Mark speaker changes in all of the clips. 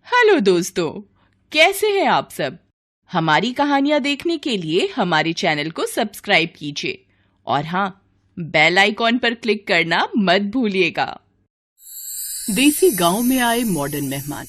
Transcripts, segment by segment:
Speaker 1: Hello दोस्तों, कैसे हैं आप सब। हमारी कहानियां देखने के लिए हमारे चैनल को सब्सक्राइब कीजिए और हाँ, बेल आइकॉन पर क्लिक करना मत भूलिएगा। देसी गांव में आए मॉडर्न मेहमान।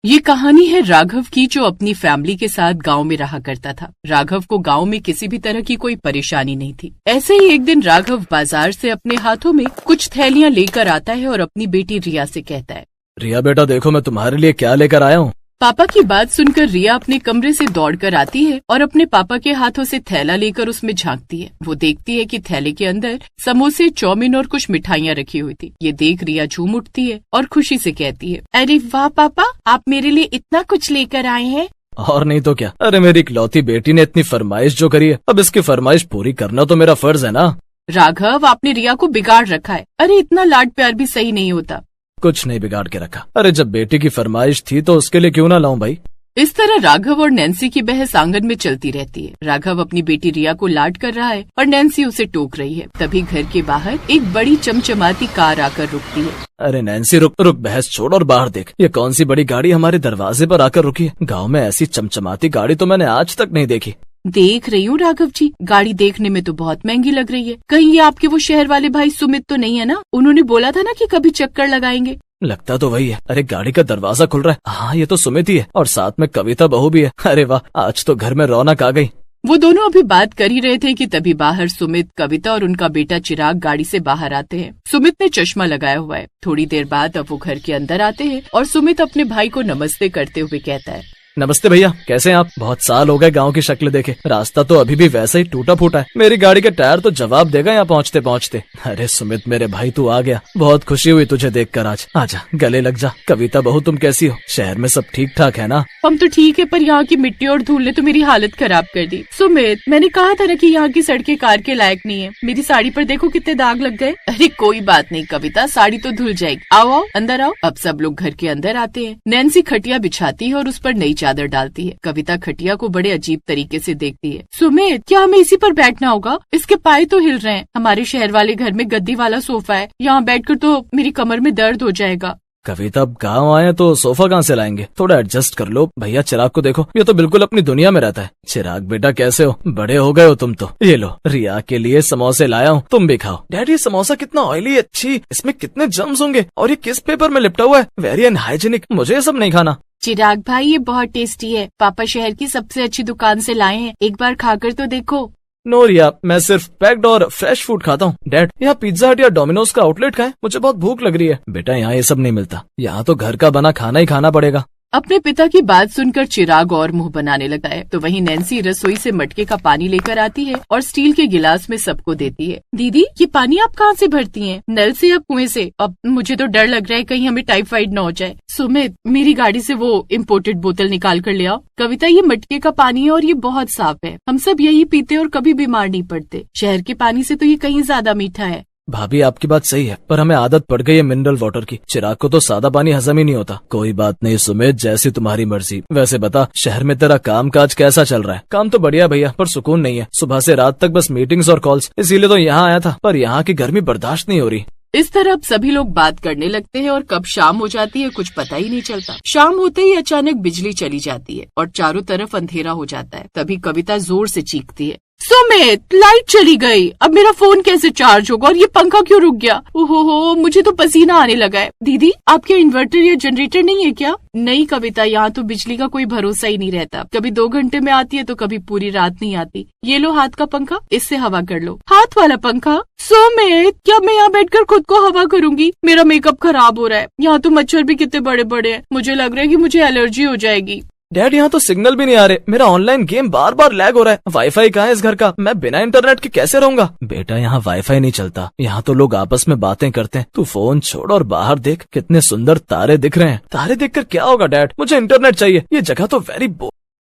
Speaker 1: ये कहानी है राघव की, जो अपनी फैमिली के साथ गांव में रहा करता था। राघव को गांव में किसी भी तरह की कोई परेशानी नहीं थी। ऐसे ही एक दिन राघव बाजार से अपने हाथों में कुछ थैलियां लेकर आता है और अपनी बेटी रिया से कहता है,
Speaker 2: रिया बेटा देखो मैं तुम्हारे लिए क्या लेकर आया हूँ।
Speaker 1: पापा की बात सुनकर रिया अपने कमरे से दौड़कर आती है और अपने पापा के हाथों से थैला लेकर उसमें झांकती है। वो देखती है कि थैले के अंदर समोसे, चाउमीन और कुछ मिठाइयाँ रखी हुई थी। ये देख रिया झूम उठती है और खुशी से कहती है, अरे वाह पापा, आप मेरे लिए इतना कुछ लेकर आए हैं।
Speaker 2: और नहीं तो क्या। अरे मेरी इकलौती बेटी ने इतनी फरमाइश जो करी है, अब इसकी फरमाइश पूरी करना तो मेरा फर्ज है ना।
Speaker 1: राघव, आपने रिया को बिगाड़ रखा है। अरे इतना लाड प्यार भी सही नहीं होता।
Speaker 2: कुछ नहीं बिगाड़ के रखा। अरे जब बेटी की फरमाइश थी तो उसके लिए क्यों ना लाऊं भाई।
Speaker 1: इस तरह राघव और नैन्सी की बहस आंगन में चलती रहती है। राघव अपनी बेटी रिया को लाड कर रहा है और नैन्सी उसे टोक रही है। तभी घर के बाहर एक बड़ी चमचमाती कार आकर रुकती है।
Speaker 2: अरे नैन्सी रुक रुक, बहस छोड़ और बाहर देख। ये कौन सी बड़ी गाड़ी हमारे दरवाजे पर आकर रुकी है। गाँव में ऐसी चमचमाती गाड़ी तो मैंने आज तक नहीं देखी।
Speaker 1: देख रही हूँ राघव जी, गाड़ी देखने में तो बहुत महंगी लग रही है। कहीं ये आपके वो शहर वाले भाई सुमित तो नहीं है ना? उन्होंने बोला था ना कि कभी चक्कर लगाएंगे।
Speaker 2: लगता तो वही है। अरे गाड़ी का दरवाजा खुल रहा है। हाँ ये तो सुमित ही है और साथ में कविता बहू भी है। अरे वाह, आज तो घर में रौनक आ गई।
Speaker 1: वो दोनों अभी बात कर ही रहे थे कि तभी बाहर सुमित, कविता और उनका बेटा चिराग गाड़ी से बाहर आते हैं। सुमित ने चश्मा लगाया हुआ है। थोड़ी देर बाद अब वो घर के अंदर आते हैं और सुमित अपने भाई को नमस्ते करते हुए कहता है,
Speaker 2: नमस्ते भैया, कैसे हैं आप? बहुत साल हो गए गांव की शक्ल देखे। रास्ता तो अभी भी वैसा ही टूटा फूटा है। मेरी गाड़ी के टायर तो जवाब देगा यहाँ पहुँचते पहुँचते। अरे सुमित मेरे भाई, तू आ गया। बहुत खुशी हुई तुझे देखकर आज। आजा गले लग जा। कविता बहू तुम कैसी हो? शहर में सब ठीक ठाक है ना?
Speaker 1: हम तो ठीक है, पर यहाँ की मिट्टी और धूल ने तो मेरी हालत खराब कर दी। सुमित, मैंने कहा था ना कि यहाँ की सड़कें कार के लायक नहीं है। मेरी साड़ी पर देखो कितने दाग लग गए। अरे कोई बात नहीं कविता, साड़ी तो धुल जाएगी। आओ आओ अंदर आओ। अब सब लोग घर के अंदर आते हैं। नैन्सी खटिया बिछाती है और उस पर नई चादर डालती है। कविता खटिया को बड़े अजीब तरीके से देखती है। सुमित, क्या हमें इसी पर बैठना होगा? इसके पाए तो हिल रहे हैं। हमारे शहर वाले घर में गद्दी वाला सोफा है, यहाँ बैठकर तो मेरी कमर में दर्द हो जाएगा।
Speaker 2: कविता, अब गाँव आए तो सोफा कहाँ से लाएंगे? थोड़ा एडजस्ट कर लो। भैया चिराग को देखो, ये तो बिल्कुल अपनी दुनिया में रहता है। चिराग बेटा कैसे हो? बड़े हो गए हो तुम तो। ये लो, रिया के लिए समोसे लाया हूँ, तुम भी खाओ। डैडी ये समोसा कितना ऑयली, अच्छी, इसमें कितने जर्म्स होंगे और ये किस पेपर में लिपटा हुआ है? वेरी अनहाइजीनिक, मुझे ये सब नहीं खाना।
Speaker 1: चिराग भाई, ये बहुत टेस्टी है। पापा शहर की सबसे अच्छी दुकान से लाए हैं, एक बार खाकर तो देखो।
Speaker 2: नो रिया, मैं सिर्फ पैक्ड और फ्रेश फूड खाता हूँ। डैड, यहाँ पिज्जा हट या डोमिनोज का आउटलेट का है, मुझे बहुत भूख लग रही है। बेटा यहाँ ये सब नहीं मिलता, यहाँ तो घर का बना खाना ही खाना पड़ेगा।
Speaker 1: अपने पिता की बात सुनकर चिराग और मुंह बनाने लगा है। तो वहीं नैन्सी रसोई से मटके का पानी लेकर आती है और स्टील के गिलास में सबको देती है। दीदी, ये पानी आप कहाँ से भरती हैं? नल से या कुएं से? अब मुझे तो डर लग रहा है कहीं हमें टाइफाइड न हो जाए। सुमित, मेरी गाड़ी से वो इम्पोर्टेड बोतल निकाल कर ले आओ। कविता, ये मटके का पानी है और ये बहुत साफ है। हम सब यही पीते और कभी बीमार नहीं पड़ते। शहर के पानी से तो ये कहीं ज्यादा मीठा है।
Speaker 2: भाभी आपकी बात सही है, पर हमें आदत पड़ गई है मिनरल वाटर की। चिराग को तो सादा पानी हजम ही नहीं होता। कोई बात नहीं सुमित, जैसी तुम्हारी मर्जी। वैसे बता, शहर में तेरा काम काज कैसा चल रहा है? काम तो बढ़िया भैया, पर सुकून नहीं है। सुबह से रात तक बस मीटिंग्स और कॉल्स, इसीलिए तो यहाँ आया था, पर यहाँ की गर्मी बर्दाश्त नहीं हो रही।
Speaker 1: इस तरह अब सभी लोग बात करने लगते हैं और कब शाम हो जाती है कुछ पता ही नहीं चलता। शाम होते ही अचानक बिजली चली जाती है और चारों तरफ अंधेरा हो जाता है। तभी कविता जोर से चीखती है, सुमित, लाइट चली गई। अब मेरा फोन कैसे चार्ज होगा और ये पंखा क्यों रुक गया? ओहो, मुझे तो पसीना आने लगा है। दीदी, आपके इन्वर्टर या जनरेटर नहीं है क्या? नहीं कविता, यहाँ तो बिजली का कोई भरोसा ही नहीं रहता। कभी 2 घंटे में आती है तो कभी पूरी रात नहीं आती। ये लो हाथ का पंखा, इससे हवा कर लो। हाथ वाला पंखा? सुमित, क्या मैं यहाँ बैठकर खुद को हवा करूंगी? मेरा मेकअप खराब हो रहा है। यहाँ तो मच्छर भी कितने बड़े बड़े हैं। मुझे लग रहा है कि मुझे एलर्जी हो जाएगी।
Speaker 2: डैड, यहाँ तो सिग्नल भी नहीं आ रहे। मेरा ऑनलाइन गेम बार बार लैग हो रहा है। वाईफाई कहाँ है इस घर का? मैं बिना इंटरनेट के कैसे रहूंगा? बेटा यहाँ वाईफाई नहीं चलता, यहाँ तो लोग आपस में बातें करते हैं। तू फोन छोड़ और बाहर देख, कितने सुंदर तारे दिख रहे हैं। तारे देखकर क्या होगा डैड? मुझे इंटरनेट चाहिए। ये जगह तो वेरी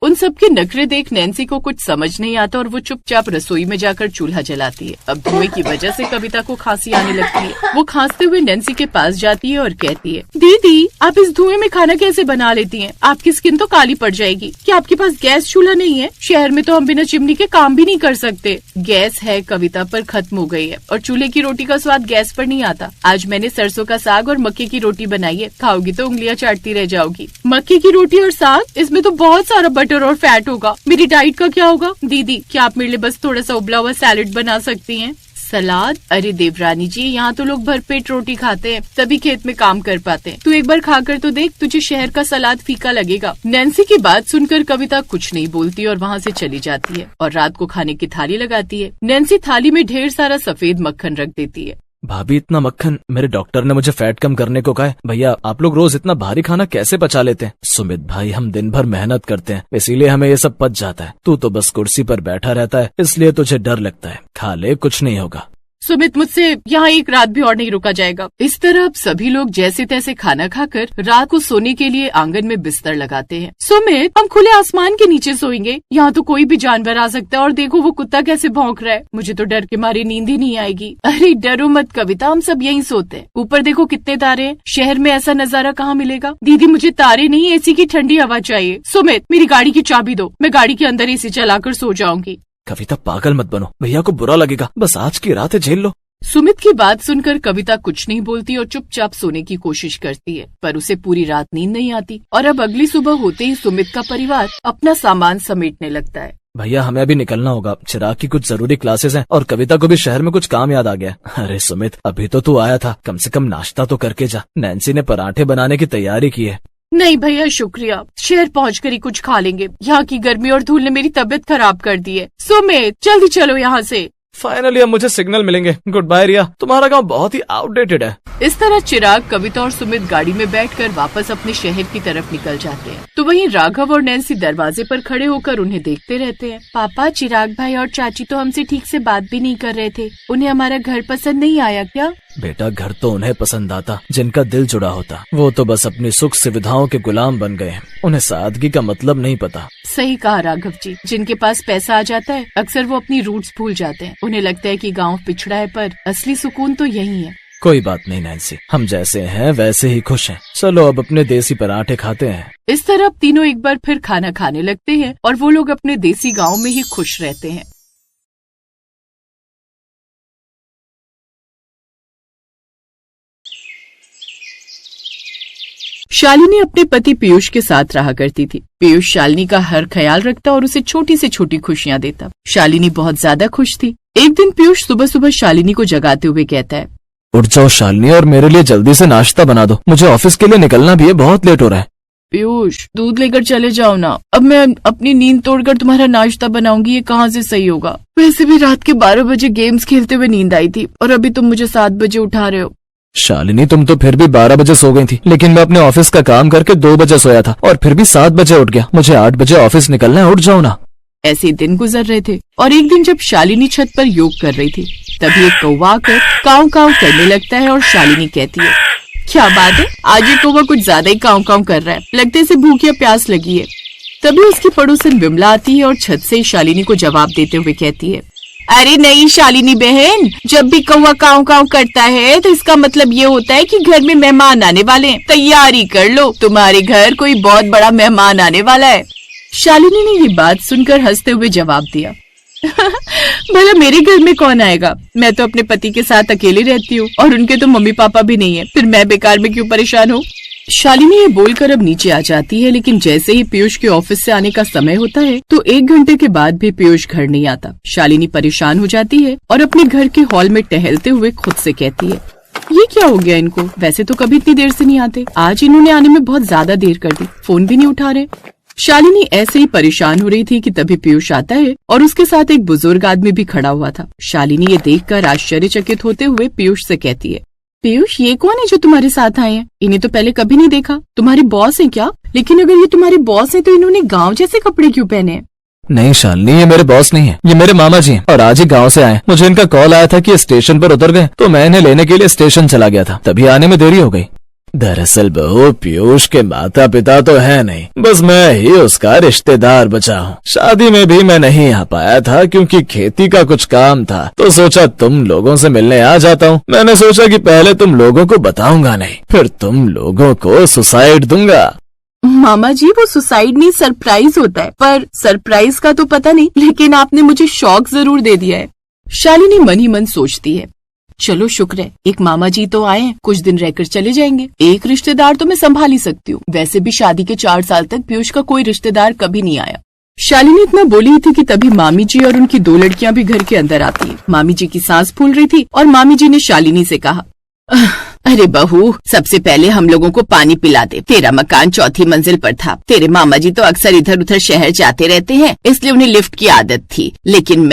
Speaker 1: उन सबके नखरे देख नैन्सी को कुछ समझ नहीं आता और वो चुपचाप रसोई में जाकर चूल्हा जलाती है। अब धुएं की वजह से कविता को खांसी आने लगती है। वो खांसते हुए नैन्सी के पास जाती है और कहती है, दीदी आप इस धुएं में खाना कैसे बना लेती हैं? आपकी स्किन तो काली पड़ जाएगी। क्या आपके पास गैस चूल्हा नहीं है? शहर में तो हम बिना चिमनी के काम भी नहीं कर सकते। गैस है कविता, पर खत्म हो गई है और चूल्हे की रोटी का स्वाद गैस पर नहीं आता। आज मैंने सरसों का साग और मक्के की रोटी बनाई है, खाओगी तो उंगलियां चाटती रह जाओगी। मक्के की रोटी और साग, इसमें तो बहुत सारा बटर और फैट होगा। मेरी डाइट का क्या होगा? दीदी क्या आप मेरे लिए बस थोड़ा सा उबला हुआ सैलेड बना सकती हैं? सलाद? अरे देवरानी जी, यहाँ तो लोग भरपेट रोटी खाते हैं, तभी खेत में काम कर पाते हैं। तू एक बार खाकर तो देख, तुझे शहर का सलाद फीका लगेगा। नैन्सी की बात सुनकर कविता कुछ नहीं बोलती और वहाँ से चली जाती है और रात को खाने की थाली लगाती है। नैन्सी थाली में ढेर सारा सफेद मक्खन रख देती है।
Speaker 2: भाभी इतना मक्खन, मेरे डॉक्टर ने मुझे फैट कम करने को कहा है। भैया आप लोग रोज इतना भारी खाना कैसे पचा लेते हैं? सुमित भाई हम दिन भर मेहनत करते हैं, इसीलिए हमें ये सब पच जाता है। तू तो बस कुर्सी पर बैठा रहता है, इसलिए तुझे डर लगता है। खा ले, कुछ नहीं होगा।
Speaker 1: सुमित मुझसे यहाँ एक रात भी और नहीं रुका जाएगा। इस तरह अब सभी लोग जैसे तैसे खाना खाकर रात को सोने के लिए आंगन में बिस्तर लगाते हैं। सुमित हम खुले आसमान के नीचे सोएंगे, यहाँ तो कोई भी जानवर आ सकता है और देखो वो कुत्ता कैसे भौंक रहा है। मुझे तो डर के मारे नींद ही नहीं आएगी। अरे डरो मत कविता, हम सब यहीं सोते हैं। ऊपर देखो कितने तारे हैं, शहर में ऐसा नजारा कहाँ मिलेगा। दीदी मुझे तारे नहीं, एसी की ठंडी हवा चाहिए। सुमित मेरी गाड़ी की चाबी दो, मैं गाड़ी के अंदर एसी चलाकर सो जाऊंगी।
Speaker 2: कविता पागल मत बनो, भैया को बुरा लगेगा, बस आज की रात है, झेल लो।
Speaker 1: सुमित की बात सुनकर कविता कुछ नहीं बोलती और चुपचाप सोने की कोशिश करती है, पर उसे पूरी रात नींद नहीं आती। और अब अगली सुबह होते ही सुमित का परिवार अपना सामान समेटने लगता है।
Speaker 2: भैया हमें अभी निकलना होगा, चिराग की कुछ जरूरी क्लासेस हैं और कविता को भी शहर में कुछ काम याद आ गया। अरे सुमित अभी तो तू आया था, कम से कम नाश्ता तो करके जा। नैन्सी ने पराठे बनाने की तैयारी की है।
Speaker 1: नहीं भैया शुक्रिया, शहर पहुंचकर ही कुछ खा लेंगे। यहाँ की गर्मी और धूल ने मेरी तबीयत खराब कर दी है। सुमित जल्दी चलो यहाँ से।
Speaker 2: फाइनली अब मुझे सिग्नल मिलेंगे। गुड बाय रिया, तुम्हारा गांव बहुत ही आउटडेटेड है।
Speaker 1: इस तरह चिराग, कविता और सुमित गाड़ी में बैठकर वापस अपने शहर की तरफ निकल जाते हैं। तो वहीं राघव और नैन्सी दरवाजे पर खड़े होकर उन्हें देखते रहते हैं। पापा चिराग भाई और चाची तो हमसे ठीक से बात भी नहीं कर रहे थे, उन्हें हमारा घर पसंद नहीं आया क्या?
Speaker 2: बेटा घर तो उन्हें पसंद आता जिनका दिल जुड़ा होता, वो तो बस अपनी सुख सुविधाओं के गुलाम बन गए हैं। उन्हें सादगी का मतलब नहीं पता।
Speaker 1: सही कहा राघव जी, जिनके पास पैसा आ जाता है अक्सर वो अपनी रूट्स भूल जाते हैं। उन्हें लगता है कि गांव पिछड़ा है, पर असली सुकून तो यही है।
Speaker 2: कोई बात नहीं नैन्सी, हम जैसे हैं वैसे ही खुश हैं। चलो अब अपने देसी पराठे खाते हैं।
Speaker 1: इस तरह तीनों एक बार फिर खाना खाने लगते हैं और वो लोग अपने देसी गांव में ही खुश रहते हैं। शालिनी अपने पति पीयूष के साथ रहा करती थी। पीयूष शालिनी का हर ख्याल रखता और उसे छोटी से छोटी खुशियां देता। शालिनी बहुत ज्यादा खुश थी। एक दिन पीयूष सुबह सुबह शालिनी को जगाते हुए कहता है,
Speaker 2: उठ जाओ शालिनी और मेरे लिए जल्दी से नाश्ता बना दो, मुझे ऑफिस के लिए निकलना भी है, बहुत लेट हो रहा है।
Speaker 1: पीयूष दूध लेकर चले जाओ ना, अब मैं अपनी नींद तोड़कर तुम्हारा नाश्ता बनाऊंगी, ये कहाँ से सही होगा। वैसे भी रात के 12 बजे गेम्स खेलते हुए नींद आई थी और अभी तुम मुझे 7 बजे उठा रहे हो।
Speaker 2: शालिनी तुम तो फिर भी 12 बजे सो गई थी, लेकिन मैं अपने ऑफिस का काम करके 2 बजे सोया था और फिर भी 7 बजे उठ गया। मुझे 8 बजे ऑफिस निकलना है, उठ जाओ ना।
Speaker 1: ऐसे दिन गुजर रहे थे और एक दिन जब शालिनी छत पर योग कर रही थी, तभी एक कौवा आकर काव काव करने लगता है और शालिनी कहती है, क्या बात है, आज ये कौवा कुछ ज्यादा ही काव काव कर रहा है, लगता है इसे भूख या प्यास लगी है। तभी उसकी पड़ोसन विमला आती है और छत से शालिनी को जवाब देते हुए कहती है, अरे नहीं शालिनी बहन, जब भी कौवा काव काव करता है तो इसका मतलब ये होता है कि घर में मेहमान आने वाले हैं, तैयारी कर लो, तुम्हारे घर कोई बहुत बड़ा मेहमान आने वाला है। शालिनी ने ये बात सुनकर हंसते हुए जवाब दिया, भला मेरे घर में कौन आएगा, मैं तो अपने पति के साथ अकेली रहती हूँ और उनके तो मम्मी पापा भी नहीं है, फिर मैं बेकार में क्यों परेशान हूँ। शालिनी ये बोलकर अब नीचे आ जाती है, लेकिन जैसे ही पीयूष के ऑफिस से आने का समय होता है तो 1 घंटे के बाद भी पीयूष घर नहीं आता। शालिनी परेशान हो जाती है और अपने घर के हॉल में टहलते हुए खुद से कहती है, ये क्या हो गया इनको, वैसे तो कभी इतनी देर से नहीं आते, आज इन्होंने आने में बहुत ज्यादा देर कर दी, फोन भी नहीं उठा रहे। शालिनी ऐसे ही परेशान हो रही थी कि तभी पीयूष आता है और उसके साथ एक बुजुर्ग आदमी भी खड़ा हुआ था। शालिनी ये देखकर आश्चर्यचकित होते हुए पीयूष से कहती है, पीयूष ये कौन है जो तुम्हारे साथ आए हैं, इन्हें तो पहले कभी नहीं देखा, तुम्हारे बॉस हैं क्या? लेकिन अगर ये तुम्हारे बॉस हैं तो इन्होंने गांव जैसे कपड़े क्यों पहने हैं?
Speaker 2: नहीं शालिनी, ये मेरे बॉस नहीं है, ये मेरे मामा जी हैं और आज ही गांव से आए। मुझे इनका कॉल आया था कि स्टेशन पर उतर गए, तो मैं इन्हें लेने के लिए स्टेशन चला गया था, तभी आने में देरी हो गई। दरअसल बहू, पीयूष के माता पिता तो है नहीं, बस मैं ही उसका रिश्तेदार बचा हूँ। शादी में भी मैं नहीं आ पाया था क्योंकि खेती का कुछ काम था, तो सोचा तुम लोगों से मिलने आ जाता हूँ। मैंने सोचा कि पहले तुम लोगों को बताऊंगा नहीं, फिर तुम लोगों को सुसाइड दूंगा।
Speaker 1: मामा जी, वो सुसाइड नहीं, सरप्राइज होता है। पर सरप्राइज का तो पता नहीं, लेकिन आपने मुझे शौक जरूर दे दिया है। शालिनी मन ही मन सोचती है, चलो शुक्र है एक मामा जी तो आए हैं, कुछ दिन रहकर चले जाएंगे। एक रिश्तेदार तो मैं संभाल ही सकती हूँ। वैसे भी शादी के 4 साल तक पीयूष का कोई रिश्तेदार कभी नहीं आया। शालिनी इतना बोली थी कि तभी मामी जी और उनकी 2 लड़कियां भी घर के अंदर आती है। मामी जी की सांस फूल रही थी और मामी जी ने शालिनी से कहा, अरे बहू, सबसे पहले हम लोगों को पानी पिला दे। तेरा मकान 4थी मंजिल पर था। तेरे मामा जी तो अक्सर इधर उधर शहर जाते रहते हैं, इसलिए उन्हें लिफ्ट की आदत थी, लेकिन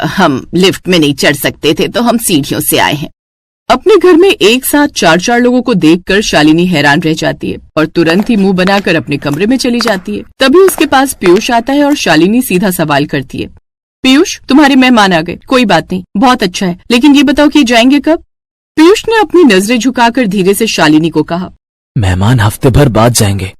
Speaker 1: हम लिफ्ट में नहीं चढ़ सकते थे, तो हम सीढ़ियों से आए हैं। अपने घर में एक साथ 4 लोगों को देखकर शालिनी हैरान रह जाती है और तुरंत ही मुंह बनाकर अपने कमरे में चली जाती है। तभी उसके पास पीयूष आता है और शालिनी सीधा सवाल करती है, पीयूष, तुम्हारे मेहमान आ गए। कोई बात नहीं, बहुत अच्छा है, लेकिन ये बताओ कि जाएंगे कब? पीयूष ने अपनी नजरें झुकाकर धीरे से शालिनी को कहा,
Speaker 2: मेहमान हफ्ते भर बाद जाएंगे।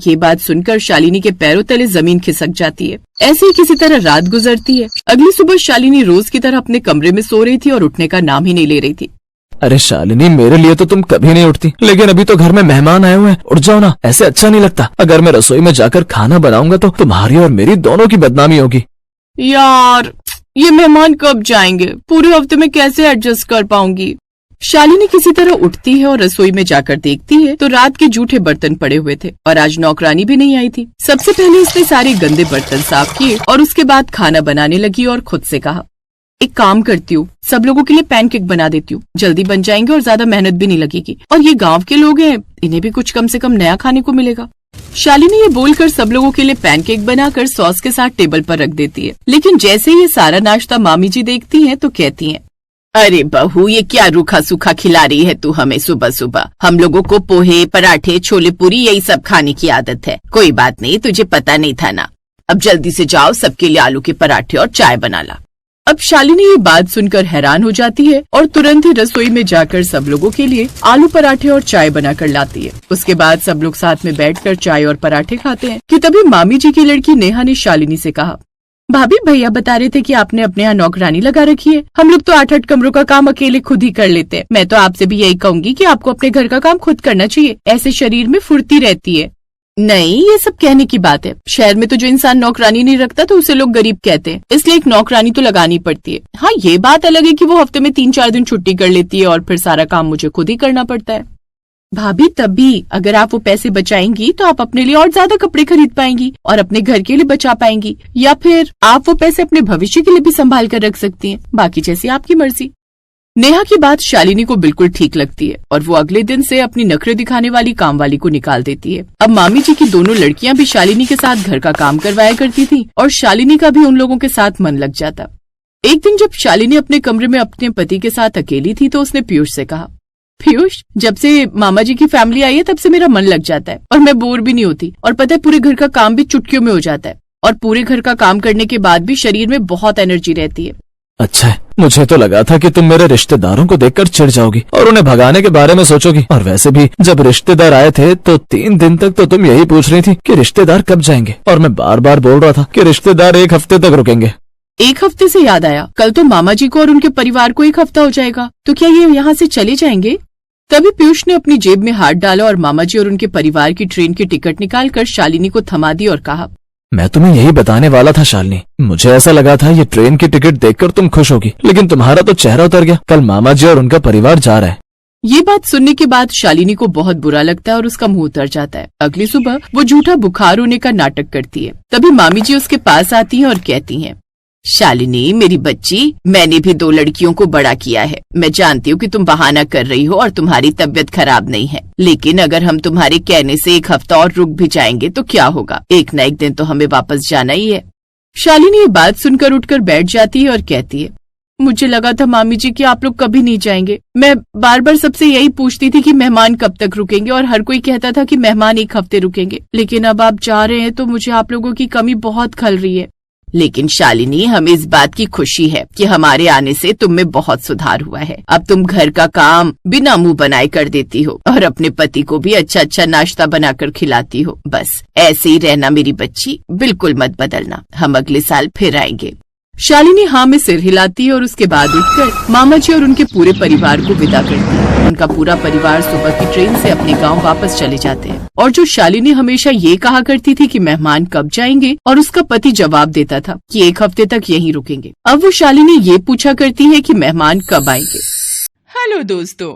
Speaker 1: ये बात सुनकर शालिनी के पैरों तले जमीन खिसक जाती है। ऐसे ही किसी तरह रात गुजरती है। अगली सुबह शालिनी रोज की तरह अपने कमरे में सो रही थी और उठने का नाम ही नहीं ले रही थी।
Speaker 2: अरे शालिनी, मेरे लिए तो तुम कभी नहीं उठती, लेकिन अभी तो घर में मेहमान आए हुए हैं, उठ जाओ ना, ऐसे अच्छा नहीं लगता। अगर मैं रसोई में जाकर खाना बनाऊंगा तो तुम्हारी और मेरी दोनों की बदनामी होगी।
Speaker 1: यार, ये मेहमान कब जाएंगे? पूरे हफ्ते में कैसे एडजस्ट कर पाऊंगी? शालिनी किसी तरह उठती है और रसोई में जाकर देखती है तो रात के जूठे बर्तन पड़े हुए थे और आज नौकरानी भी नहीं आई थी। सबसे पहले इसने सारे गंदे बर्तन साफ किए और उसके बाद खाना बनाने लगी और खुद से कहा, एक काम करती हूँ, सब लोगों के लिए पैनकेक बना देती हूँ, जल्दी बन जाएंगे और ज्यादा मेहनत भी नहीं लगेगी। और ये गांव के लोग हैं, इन्हें भी कुछ कम से कम नया खाने को मिलेगा। शालिनी ये बोलकर सब लोगों के लिए पैनकेक बनाकर सॉस के साथ टेबल पर रख देती है। लेकिन जैसे ये सारा नाश्ता मामी जी देखती हैं तो कहती हैं, अरे बहू, ये क्या रूखा सूखा खिला रही है तू हमें सुबह सुबह? हम लोगों को पोहे, पराठे, छोले पूरी यही सब खाने की आदत है। कोई बात नहीं, तुझे पता नहीं था ना। अब जल्दी से जाओ, सबके लिए आलू के पराठे और चाय बना ला। अब शालिनी ये बात सुनकर हैरान हो जाती है और तुरंत ही रसोई में जाकर सब लोगों के लिए आलू पराठे और चाय बनाकर लाती है। उसके बाद सब लोग साथ में बैठकर चाय और पराठे खाते हैं कि तभी मामी जी की लड़की नेहा ने शालिनी से कहा, भाभी, भैया बता रहे थे कि आपने अपने यहाँ नौकरानी लगा रखी है। हम लोग तो 8 कमरों का काम अकेले खुद ही कर लेते हैं। मैं तो आपसे भी यही कहूंगी कि आपको अपने घर का काम खुद करना चाहिए, ऐसे शरीर में फुर्ती रहती है। नहीं, ये सब कहने की बात है। शहर में तो जो इंसान नौकरानी नहीं रखता तो उसे लोग गरीब कहते हैं, इसलिए एक नौकरानी तो लगानी पड़ती है। हाँ, ये बात अलग है कि वो हफ्ते में 3-4 दिन छुट्टी कर लेती है और फिर सारा काम मुझे खुद ही करना पड़ता है। भाभी, तब भी अगर आप वो पैसे बचाएंगी तो आप अपने लिए और ज्यादा कपड़े खरीद पाएंगी और अपने घर के लिए बचा पाएंगी, या फिर आप वो पैसे अपने भविष्य के लिए भी संभाल कर रख सकती हैं। बाकी जैसी आपकी मर्जी। नेहा की बात शालिनी को बिल्कुल ठीक लगती है और वो अगले दिन से अपनी नखरे दिखाने वाली काम वाली को निकाल देती है। अब मामी जी की दोनों लड़कियां भी शालिनी के साथ घर का काम करवाया करती थी और शालिनी का भी उन लोगों के साथ मन लग जाता। एक दिन जब शालिनी अपने कमरे में अपने पति के साथ अकेली थी तो उसने पीयूष से कहा, पीयूष, जब से मामा जी की फैमिली आई है तब से मेरा मन लग जाता है और मैं बोर भी नहीं होती, और पता है पूरे घर का काम भी चुटकियों में हो जाता है और पूरे घर का काम करने के बाद भी शरीर में बहुत एनर्जी रहती है।
Speaker 2: अच्छा है, मुझे तो लगा था कि तुम मेरे रिश्तेदारों को देखकर चिढ़ जाओगी और उन्हें भगाने के बारे में सोचोगी। और वैसे भी जब रिश्तेदार आए थे तो 3 दिन तक तो तुम यही पूछ रही थी कि रिश्तेदार कब जाएंगे, और मैं बार बार बोल रहा था कि रिश्तेदार 1 हफ्ते तक रुकेंगे।
Speaker 1: 1 हफ्ते से याद आया, कल तो मामा जी को और उनके परिवार को 1 हफ्ता हो जाएगा, तो क्या ये यहाँ से चले जाएंगे? तभी पीयूष ने अपनी जेब में हाथ डाला और मामा जी और उनके परिवार की ट्रेन की टिकट निकालकर शालिनी को थमा दी और कहा,
Speaker 2: मैं तुम्हें यही बताने वाला था शालिनी, मुझे ऐसा लगा था ये ट्रेन की टिकट देखकर तुम खुश होगी, लेकिन तुम्हारा तो चेहरा उतर गया। कल मामा जी और उनका परिवार जा रहा है।
Speaker 1: ये बात सुनने के बाद शालिनी को बहुत बुरा लगता है और उसका मुंह उतर जाता है। अगली सुबह वो झूठा बुखार होने का नाटक करती है। तभी मामी जी उसके पास आती हैं और कहती हैं, शालिनी, मेरी बच्ची, मैंने भी 2 लड़कियों को बड़ा किया है। मैं जानती हूँ कि तुम बहाना कर रही हो और तुम्हारी तबीयत खराब नहीं है, लेकिन अगर हम तुम्हारे कहने से 1 हफ्ता और रुक भी जाएंगे तो क्या होगा? एक न एक दिन तो हमें वापस जाना ही है। शालिनी ये बात सुनकर उठकर बैठ जाती है और कहती है, मुझे लगा था मामी जी कि आप लोग कभी नहीं जाएंगे। मैं बार बार सबसे यही पूछती थी कि मेहमान कब तक रुकेंगे और हर कोई कहता था कि मेहमान 1 हफ्ते रुकेंगे, लेकिन अब आप जा रहे हैं तो मुझे आप लोगों की कमी बहुत खल रही है। लेकिन शालिनी, हमें इस बात की खुशी है कि हमारे आने से तुम में बहुत सुधार हुआ है। अब तुम घर का काम बिना मुंह बनाए कर देती हो और अपने पति को भी अच्छा अच्छा नाश्ता बनाकर खिलाती हो। बस ऐसे ही रहना मेरी बच्ची, बिल्कुल मत बदलना। हम अगले साल फिर आएंगे। शालिनी हाँ में सिर हिलाती है और उसके बाद उठकर मामा जी और उनके पूरे परिवार को विदा करती है। उनका पूरा परिवार सुबह की ट्रेन से अपने गांव वापस चले जाते हैं। और जो शालिनी हमेशा ये कहा करती थी कि मेहमान कब जाएंगे, और उसका पति जवाब देता था कि 1 हफ्ते तक यहीं रुकेंगे, अब वो शालिनी ये पूछा करती है कि मेहमान कब आएंगे।
Speaker 3: हेलो दोस्तों,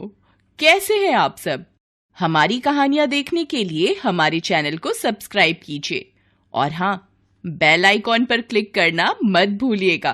Speaker 3: कैसे हैं आप सब? हमारी कहानियां देखने के लिए हमारे चैनल को सब्सक्राइब कीजिए और हाँ, बेल आइकॉन पर क्लिक करना मत भूलिएगा।